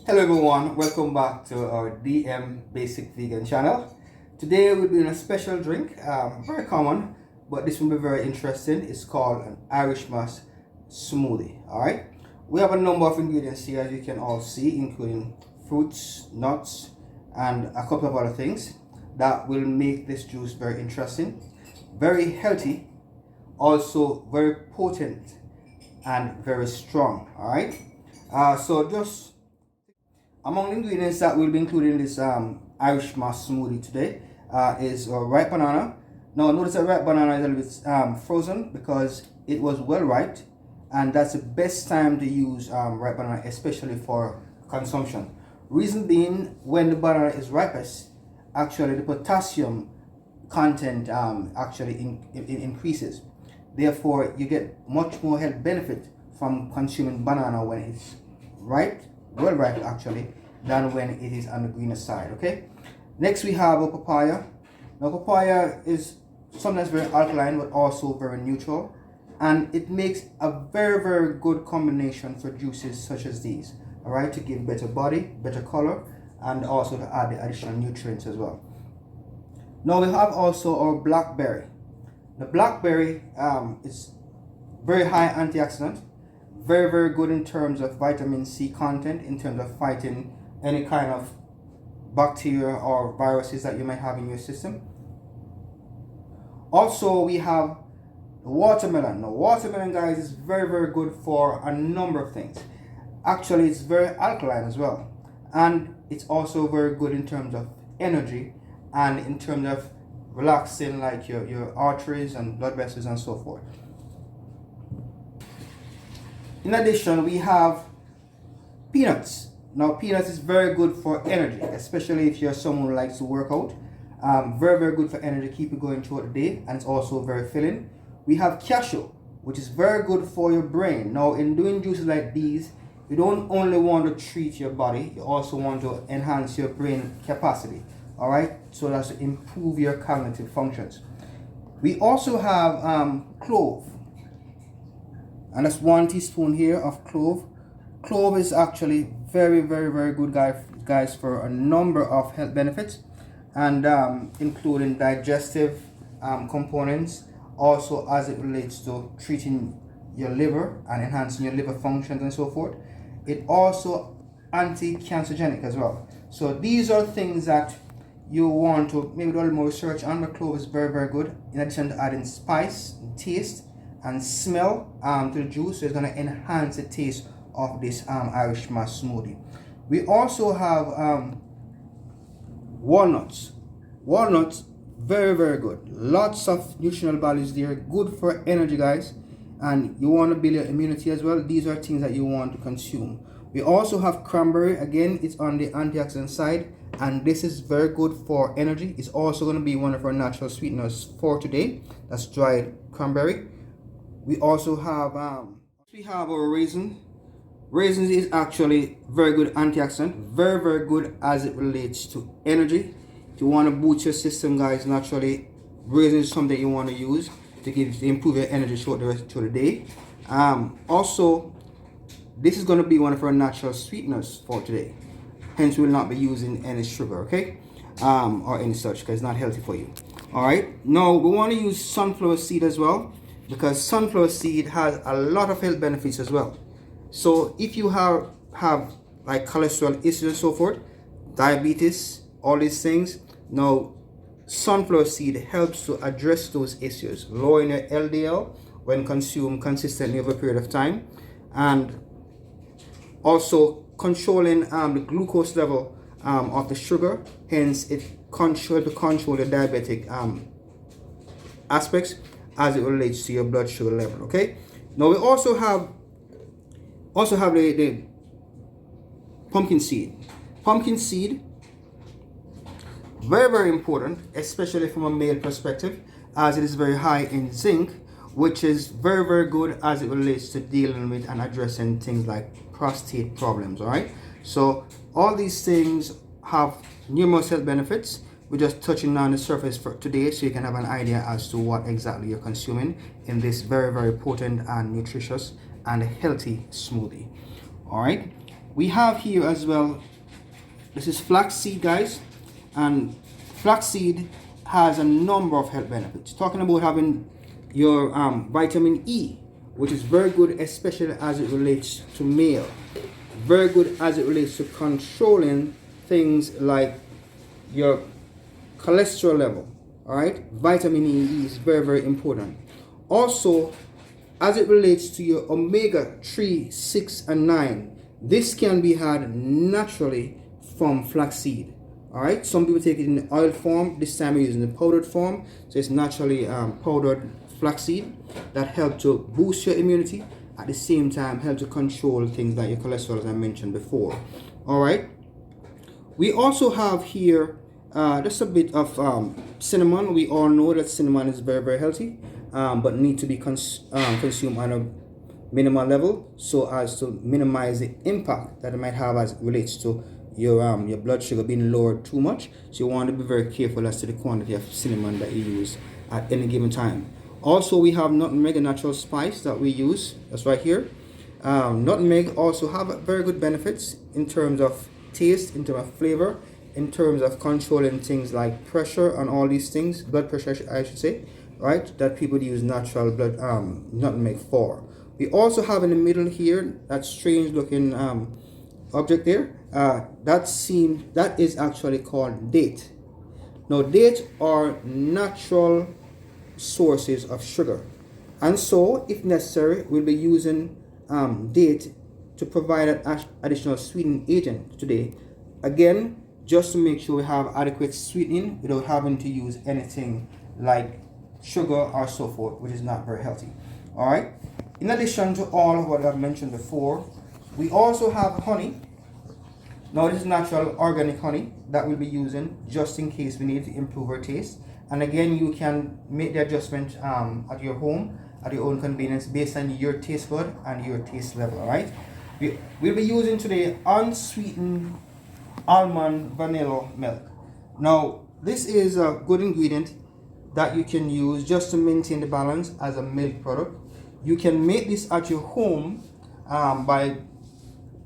Hello everyone, welcome back to our DM Basic Vegan channel. Today we're doing a special drink, very common, but this will be very interesting. It's called an Irish moss smoothie. Alright, we have a number of ingredients here, as you can all see, including fruits, nuts, and a couple of other things that will make this juice very interesting, very healthy, also very potent and very strong. Alright, so just among the ingredients that we'll be including in this Irish moss smoothie today is ripe banana. Now notice that ripe banana is a little bit frozen because it was well ripe, and that's the best time to use ripe banana, especially for consumption. Reason being, when the banana is ripest, actually the potassium content actually increases. Therefore, you get much more health benefit from consuming banana when it's ripe, well ripe actually, than when it is on the greener side. Okay, next we have a papaya. Now papaya is sometimes very alkaline but also very neutral, and it makes a very good combination for juices such as these. All right, to give better body, better color, and also to add the additional nutrients as well. Now we have also our blackberry. The blackberry is very high antioxidant, very good in terms of vitamin C content, in terms of fighting any kind of bacteria or viruses that you might have in your system. Also we have watermelon. Now watermelon, guys, is very good for a number of things. Actually, it's very alkaline as well, and it's also very good in terms of energy and in terms of relaxing like your arteries and blood vessels and so forth. In addition, we have peanuts. Now, peanuts is very good for energy, especially if you're someone who likes to work out. Very good for energy, keep it going throughout the day, and it's also very filling. We have cashew, which is very good for your brain. Now, in doing juices like these, you don't only want to treat your body, you also want to enhance your brain capacity. All right, so that's to improve your cognitive functions. We also have clove. And that's 1 teaspoon here of clove. Clove is actually very good, guys, for a number of health benefits, and including digestive components, also as it relates to treating your liver and enhancing your liver functions and so forth. It also anti-cancerogenic as well. So these are things that you want to maybe do a little more research on, but clove is very good, in addition to adding spice and taste and smell to the juice. So it's going to enhance the taste of this Irish moss smoothie. We also have walnuts. Walnuts, very good. Lots of nutritional values there, good for energy, guys, and you want to build your immunity as well. These are things that you want to consume. We also have cranberry. Again, it's on the antioxidant side, and this is very good for energy. It's also going to be one of our natural sweeteners for today. That's dried cranberry. We also have our raisin. Raisins is actually very good antioxidant, very good as it relates to energy. If you want to boost your system, guys, naturally, raisin is something you want to use to improve your energy throughout the day. Also, this is going to be one of our natural sweeteners for today. Hence, we will not be using any sugar, okay, or any such, because it's not healthy for you. All right. Now we want to use sunflower seed as well, because sunflower seed has a lot of health benefits as well. So if you have like cholesterol issues and so forth, diabetes, all these things, now sunflower seed helps to address those issues, lowering your LDL when consumed consistently over a period of time, and also controlling the glucose level of the sugar. Hence, it control the diabetic aspects as it relates to your blood sugar level. Okay, now we also have the pumpkin seed. Pumpkin seed, very important, especially from a male perspective, as it is very high in zinc, which is very good as it relates to dealing with and addressing things like prostate problems. All right, so all these things have numerous health benefits. We're just touching on the surface for today, so you can have an idea as to what exactly you're consuming in this very potent and nutritious and healthy smoothie. All right, We have here as well, this is flaxseed, guys, and flaxseed has a number of health benefits. Talking about having your vitamin E, which is very good, especially as it relates to male. Very good as it relates to controlling things like your cholesterol level. All right, vitamin E is very, very important. Also, as it relates to your omega 3, 6, and 9, this can be had naturally from flaxseed. All right, some people take it in the oil form. This time we're using the powdered form, so it's naturally powdered flaxseed that help to boost your immunity, at the same time help to control things like your cholesterol, as I mentioned before. All right, we also have here just a bit of cinnamon. We all know that cinnamon is very, very healthy, but need to be consumed on a minimal level so as to minimize the impact that it might have as it relates to your blood sugar being lowered too much. So you want to be very careful as to the quantity of cinnamon that you use at any given time. Also, we have nutmeg, a natural spice that we use. That's right here. Nutmeg also have very good benefits in terms of taste, in terms of flavor, in terms of controlling things like pressure and all these things, blood pressure I should say, right, that people use natural blood nutmeg for. We also have in the middle here that strange looking object there. That is actually called date. Now, dates are natural sources of sugar, and so if necessary we'll be using date to provide an additional sweetening agent today, again just to make sure we have adequate sweetening without having to use anything like sugar or so forth, which is not very healthy. All right, in addition to all of what I've mentioned before, we also have honey. Now, this is natural organic honey that we'll be using just in case we need to improve our taste. And again, you can make the adjustment at your home, at your own convenience, based on your taste bud and your taste level. All right, we'll be using today unsweetened almond vanilla milk. Now, this is a good ingredient that you can use just to maintain the balance as a milk product. You can make this at your home by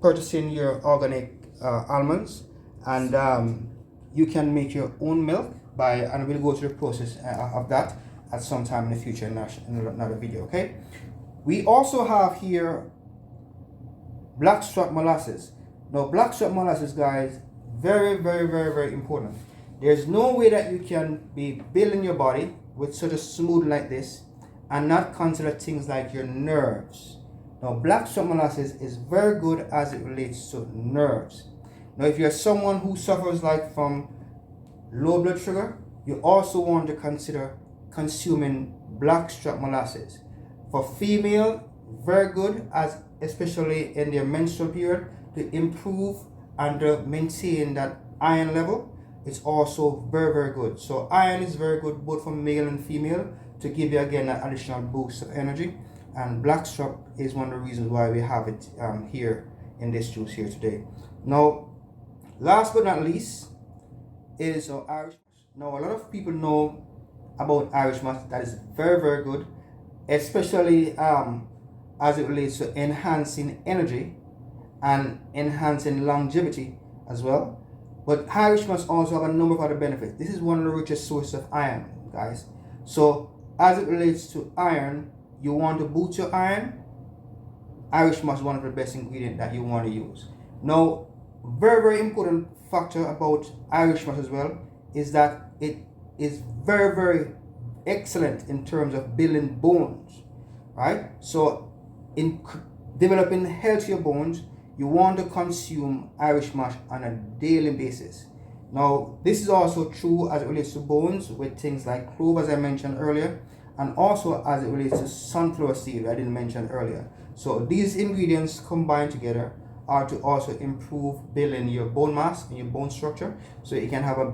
purchasing your organic almonds, and you can make your own milk and we'll go through the process of that at some time in the future in another video. Okay, we also have here blackstrap molasses. Now, blackstrap molasses, guys, very, very, very, very important. There's no way that you can be building your body with such a smooth like this and not consider things like your nerves. Now, blackstrap molasses is very good as it relates to nerves. Now, if you're someone who suffers like from low blood sugar, you also want to consider consuming blackstrap molasses. For female, very good, as especially in their menstrual period, to improve and to maintain that iron level. It's also very, very good. So iron is very good both for male and female to give you again an additional boost of energy. And blackstrap is one of the reasons why we have it here in this juice here today. Now, last but not least is our Irish. Now, a lot of people know about Irish moss. That is very, very good, especially as it relates to enhancing energy and enhancing longevity as well. But Irish moss also have a number of other benefits. This is one of the richest sources of iron, guys. So as it relates to iron, you want to boost your iron, Irish moss is one of the best ingredients that you want to use. Now, very, very important factor about Irish moss as well is that it is very, very excellent in terms of building bones, right? So in developing healthier bones, you want to consume Irish moss on a daily basis. Now, this is also true as it relates to bones with things like clove, as I mentioned earlier, and also as it relates to sunflower seed, I didn't mention earlier. So these ingredients combined together are to also improve building your bone mass and your bone structure, so you can have a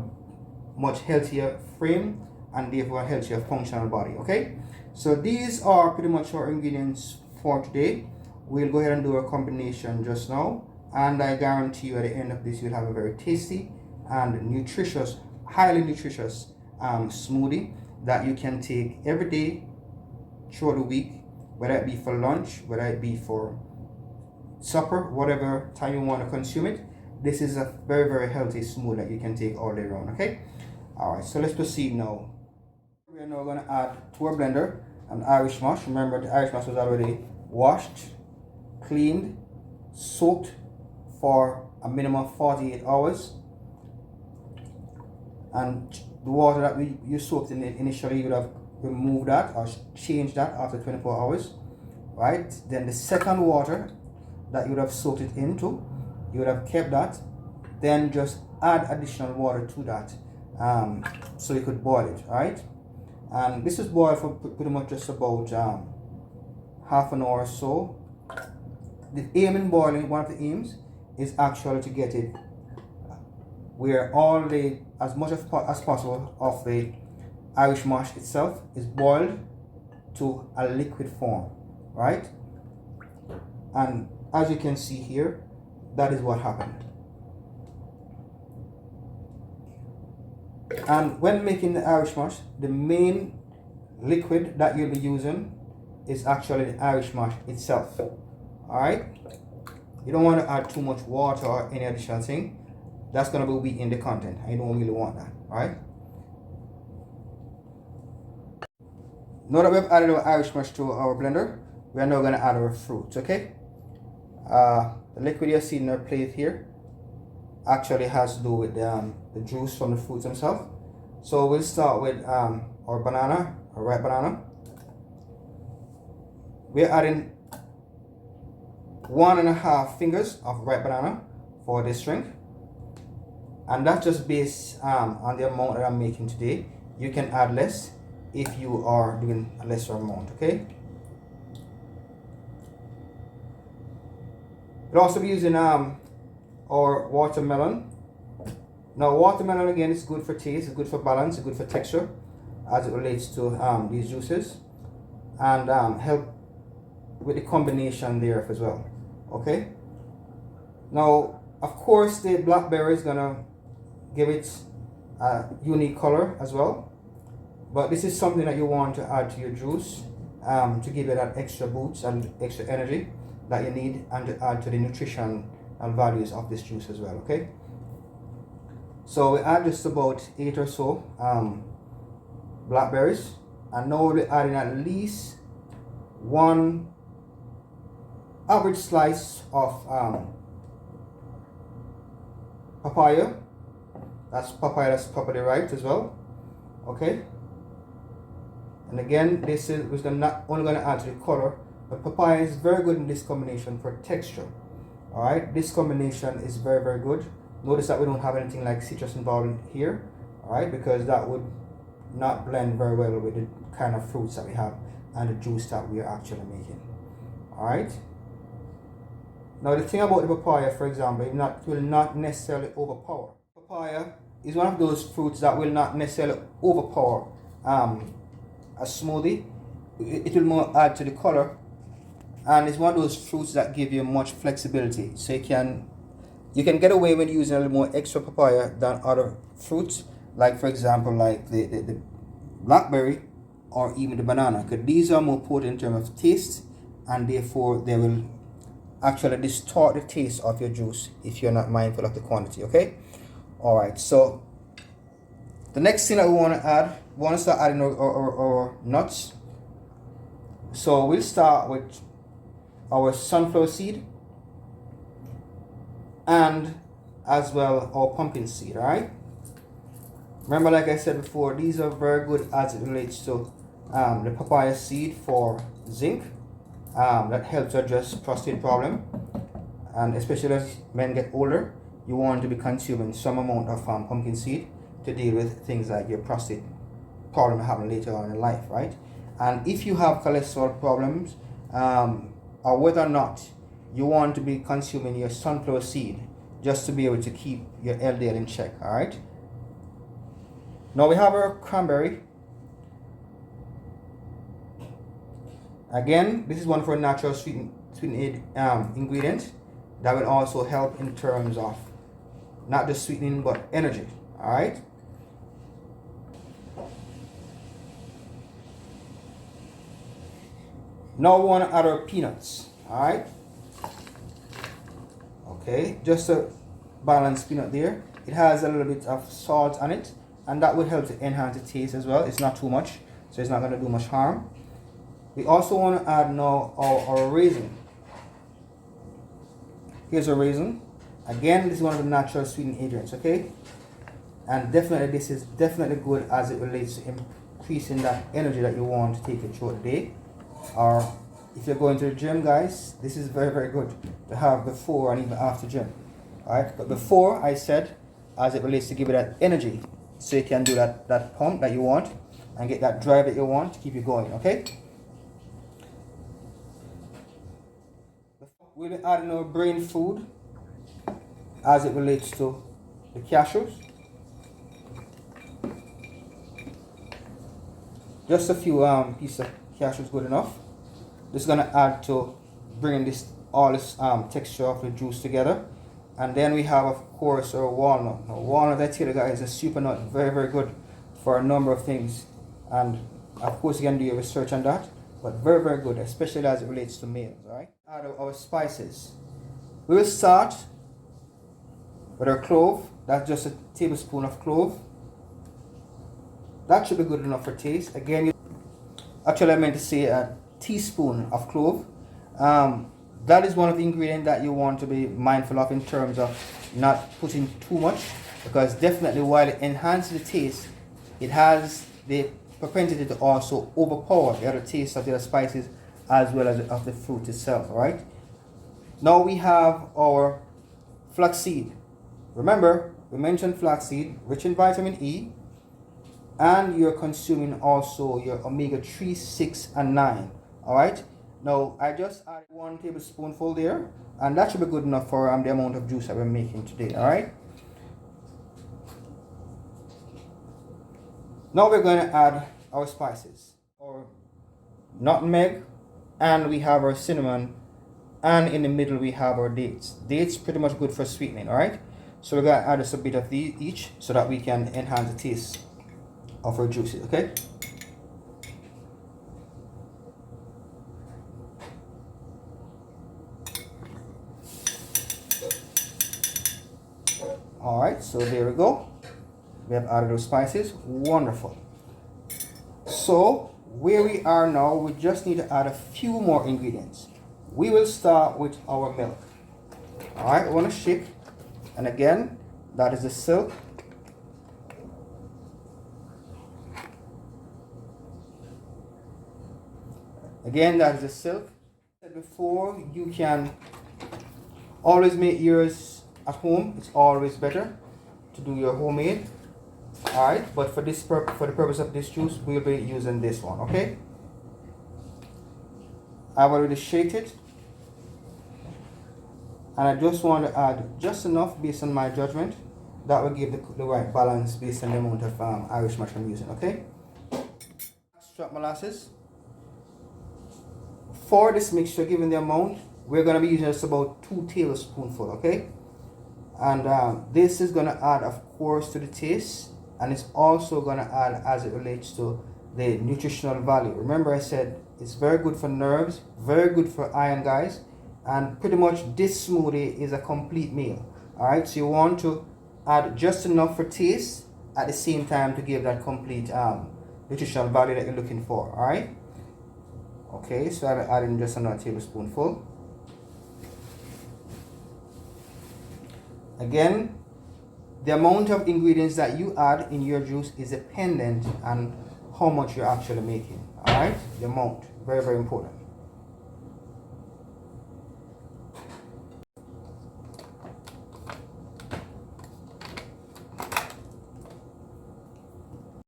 much healthier frame and therefore a healthier functional body. Okay, so these are pretty much our ingredients for today. We'll go ahead and do a combination just now, and I guarantee you at the end of this you'll have a very tasty and nutritious, highly nutritious smoothie that you can take every day throughout the week, whether it be for lunch, whether it be for supper, whatever time you want to consume it. This is a very, very healthy smoothie that you can take all day long, okay? All right, so let's proceed now. We are now going to add to our blender an Irish mash. Remember, the Irish mash was already washed, cleaned, soaked for a minimum of 48 hours. And the water that you soaked in it initially, you would have removed that or changed that after 24 hours, right? Then the second water that you would have soaked it into, you would have kept that, then just add additional water to that, so you could boil it, right? And this is boiled for pretty much just about half an hour or so. The aim in boiling, one of the aims is actually to get it where all the as much as possible of the Irish mash itself is boiled to a liquid form, right? And as you can see here, that is what happened. And when making the Irish mash, the main liquid that you'll be using is actually the Irish mash itself. Alright? You don't want to add too much water or any additional thing. That's going to be weak in the content. I don't really want that. Alright? Now that we've added our Irish mash to our blender, we are now going to add our fruits, okay? The liquid you see in our plate here actually has to do with the juice from the fruits themselves. So we'll start with our banana, our ripe banana. We're adding 1.5 fingers of ripe banana for this drink, and that's just based on the amount that I'm making today. You can add less if you are doing a lesser amount, okay? We'll also be using our watermelon. Now watermelon again is good for taste, it's good for balance, it's good for texture as it relates to these juices, and help with the combination there as well, okay? Now of course the blackberry is gonna give it a unique color as well, but this is something that you want to add to your juice to give it that extra boost and extra energy that you need, and to add to the nutrition and values of this juice as well, okay? So we add just about 8 or so blackberries, and now we're adding at least 1 average slice of papaya. That's papaya that's properly ripe as well, okay? And again, this is not only going to add to the color, but papaya is very good in this combination for texture. Alright, this combination is very, very good. Notice that we don't have anything like citrus involved here, alright, because that would not blend very well with the kind of fruits that we have and the juice that we are actually making. Alright. Now the thing about the papaya, for example, it will not necessarily overpower. Papaya is one of those fruits that will not necessarily overpower a smoothie. It will more add to the color, and it's one of those fruits that give you much flexibility. So you can get away with using a little more extra papaya than other fruits, like for example like the blackberry or even the banana, because these are more potent in terms of taste, and therefore they will actually distort the taste of your juice if you're not mindful of the quantity, okay? All right, so the next thing that we want to start adding our nuts. So we'll start with our sunflower seed and as well our pumpkin seed. All right, remember, like I said before, these are very good as it relates to the papaya seed for zinc, that helps address prostate problem, and especially as men get older, you want to be consuming some amount of pumpkin seed to deal with things like your prostate problem happen later on in life, right? And if you have cholesterol problems, or whether or not you want to be consuming your sunflower seed just to be able to keep your LDL in check, all right? Now we have our cranberry. Again, this is one for natural sweetened ingredient that will also help in terms of not just sweetening but energy, all right? Now we want to add our peanuts, all right? Okay, just a balanced peanut there. It has a little bit of salt on it, and that will help to enhance the taste as well. It's not too much, so it's not going to do much harm. We also want to add now our raisin. Here's a raisin. Again, this is one of the natural sweetening agents, okay? And definitely this is definitely good as it relates to increasing that energy that you want to take you throughout the day. Or if you're going to the gym, guys, this is very, very good to have before and even after gym. Alright, but before I said, as it relates to give you that energy, so you can do that pump that you want and get that drive that you want to keep you going, okay? We'll be adding our brain food as it relates to the cashews. Just a few pieces of cashews good enough. This is gonna add to bringing all this texture of the juice together. And then we have, of course, our walnut. Now, walnut, I tell you guys, is a super nut, very, very good for a number of things. And of course, you can do your research on that, but very, very good, especially as it relates to meals. All right. Add our spices. We will start with our clove. That's just a tablespoon of clove. That should be good enough for taste. Again, actually I meant to say a teaspoon of clove. That is one of the ingredients that you want to be mindful of in terms of not putting too much, because definitely while it enhances the taste, it has the propensity to also overpower the other taste of the other spices as well as of the fruit itself. Alright. Now we have our flaxseed. Remember, we mentioned flaxseed, rich in vitamin E, and you're consuming also your omega-3, 6, and 9. Alright, now I just added 1 tablespoonful there, and that should be good enough for the amount of juice that we're making today. Alright, now we're going to add our spices, our nutmeg, and we have our cinnamon, and in the middle we have our dates. Dates pretty much good for sweetening. Alright, so we're going to add just a bit of these each so that we can enhance the taste of our juices. Okay, all right, so there we go. We have added those spices. Wonderful. So where we are now, we just need to add a few more ingredients. We will start with our milk. All right, we want to shake, and again, that is the silk. Again, that is the silk. Before, you can always make yours at home. It's always better to do your homemade. Alright, but for the purpose of this juice, we'll be using this one, okay? I've already shaked it, and I just want to add just enough based on my judgment that will give the right balance based on the amount of Irish mash I'm using, okay? Extract molasses. For this mixture, given the amount, we're going to be using just about 2 tablespoonfuls, okay? And this is going to add, of course, to the taste, and it's also going to add as it relates to the nutritional value. Remember I said it's very good for nerves, very good for iron, guys, and pretty much this smoothie is a complete meal. Alright, so you want to add just enough for taste at the same time to give that complete nutritional value that you're looking for. Alright, okay, so I'm adding just another tablespoonful. Again, the amount of ingredients that you add in your juice is dependent on how much you're actually making. Alright, the amount, very, very important.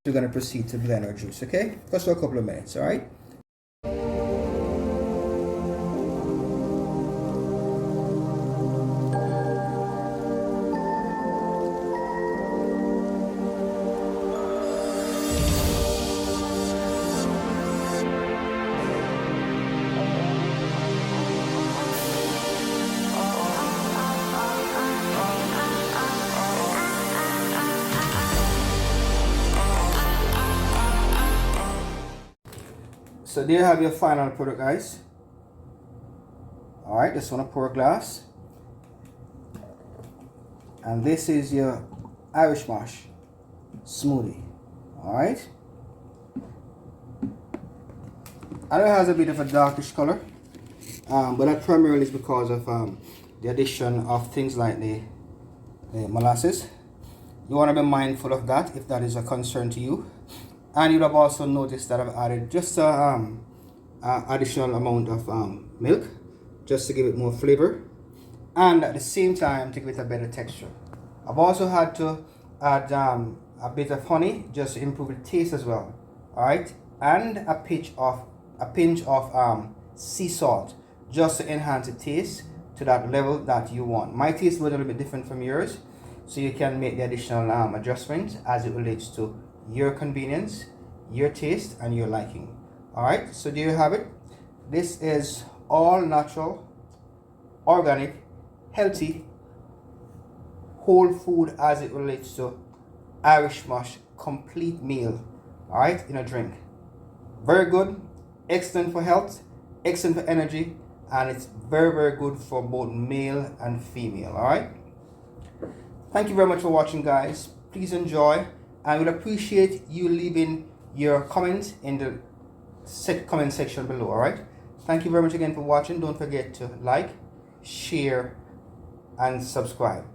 We're going to proceed to blend our juice, okay? Just for a couple of minutes, alright? So there you have your final product, guys. Alright, just want to pour a glass. And this is your Irish Mash smoothie. Alright. I know it has a bit of a darkish color, but that primarily is because of the addition of things like the molasses. You want to be mindful of that if that is a concern to you. And you'll have also noticed that I've added just a additional amount of milk just to give it more flavor, and at the same time to give it a better texture. I've also had to add a bit of honey just to improve the taste as well. Alright, and a pinch of sea salt just to enhance the taste to that level that you want. My taste was a little bit different from yours, so you can make the additional adjustments as it relates to your convenience, your taste, and your liking. Alright, so there you have it. This is all natural, organic, healthy, whole food as it relates to Irish Mash complete meal. Alright, in a drink. Very good, excellent for health, excellent for energy, and it's very, very good for both male and female. Alright. Thank you very much for watching, guys. Please enjoy. I will appreciate you leaving your comments in the comment section below. Alright. Thank you very much again for watching. Don't forget to like, share, and subscribe.